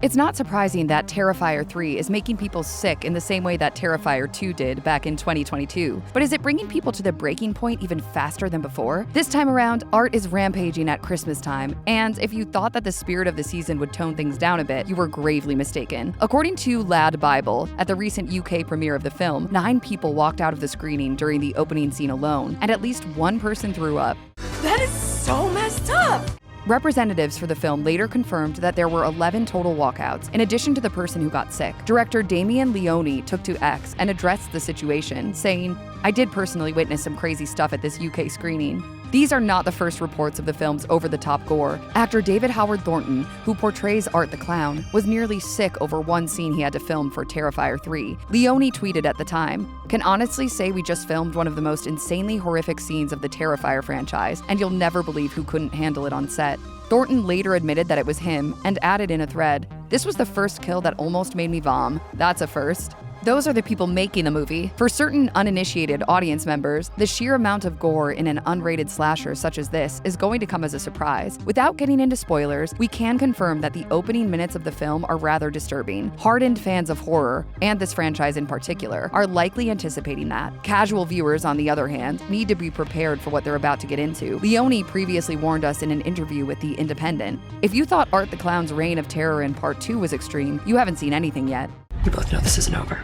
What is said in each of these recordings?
It's not surprising that Terrifier 3 is making people sick in the same way that Terrifier 2 did back in 2022. But is it bringing people to the breaking point even faster than before? This time around, art is rampaging at Christmas time, and if you thought that the spirit of the season would tone things down a bit, you were gravely mistaken. According to Lad Bible, at the recent UK premiere of the film, 9 people walked out of the screening during the opening scene alone, and at least one person threw up. That is so messed up! Representatives for the film later confirmed that there were 11 total walkouts, in addition to the person who got sick. Director Damien Leone took to X and addressed the situation, saying, "I did personally witness some crazy stuff at this UK screening." These are not the first reports of the film's over-the-top gore. Actor David Howard Thornton, who portrays Art the Clown, was nearly sick over one scene he had to film for Terrifier 3. Leone tweeted at the time, "Can honestly say we just filmed one of the most insanely horrific scenes of the Terrifier franchise, and you'll never believe who couldn't handle it on set." Thornton later admitted that it was him and added in a thread, "This was the first kill that almost made me vom. That's a first." Those are the people making the movie. For certain uninitiated audience members, the sheer amount of gore in an unrated slasher such as this is going to come as a surprise. Without getting into spoilers, we can confirm that the opening minutes of the film are rather disturbing. Hardened fans of horror, and this franchise in particular, are likely anticipating that. Casual viewers, on the other hand, need to be prepared for what they're about to get into. Leone previously warned us in an interview with The Independent, "If you thought Art the Clown's reign of terror in Part 2 was extreme, you haven't seen anything yet." We both know this isn't over.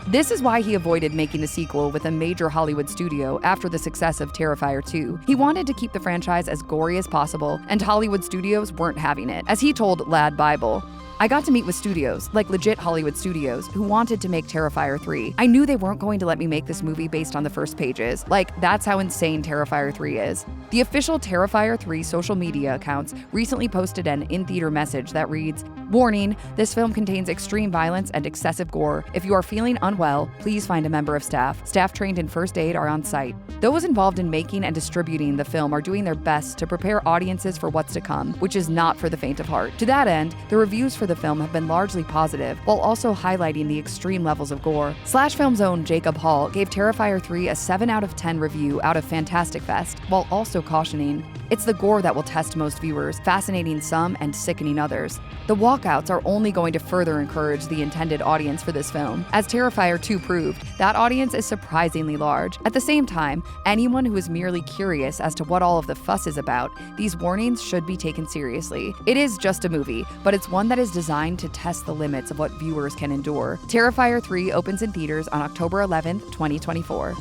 This is why he avoided making a sequel with a major Hollywood studio after the success of Terrifier 2. He wanted to keep the franchise as gory as possible, and Hollywood studios weren't having it. As he told Lad Bible, "I got to meet with studios, like legit Hollywood studios, who wanted to make Terrifier 3. I knew they weren't going to let me make this movie based on the first pages. Like, that's how insane Terrifier 3 is." The official Terrifier 3 social media accounts recently posted an in-theater message that reads, "Warning, this film contains extreme violence and excessive gore. If you are feeling unwell, please find a member of staff. Staff trained in first aid are on site." Those involved in making and distributing the film are doing their best to prepare audiences for what's to come, which is not for the faint of heart. To that end, the reviews for the film have been largely positive, while also highlighting the extreme levels of gore. SlashFilm's own Jacob Hall gave Terrifier 3 a 7 out of 10 review out of Fantastic Fest, while also cautioning, "It's the gore that will test most viewers, fascinating some and sickening others." The walkouts are only going to further encourage the intended audience for this film. As Terrifier 2 proved, that audience is surprisingly large. At the same time, anyone who is merely curious as to what all of the fuss is about, these warnings should be taken seriously. It is just a movie, but it's one that is designed to test the limits of what viewers can endure. Terrifier 3 opens in theaters on October 11th, 2024.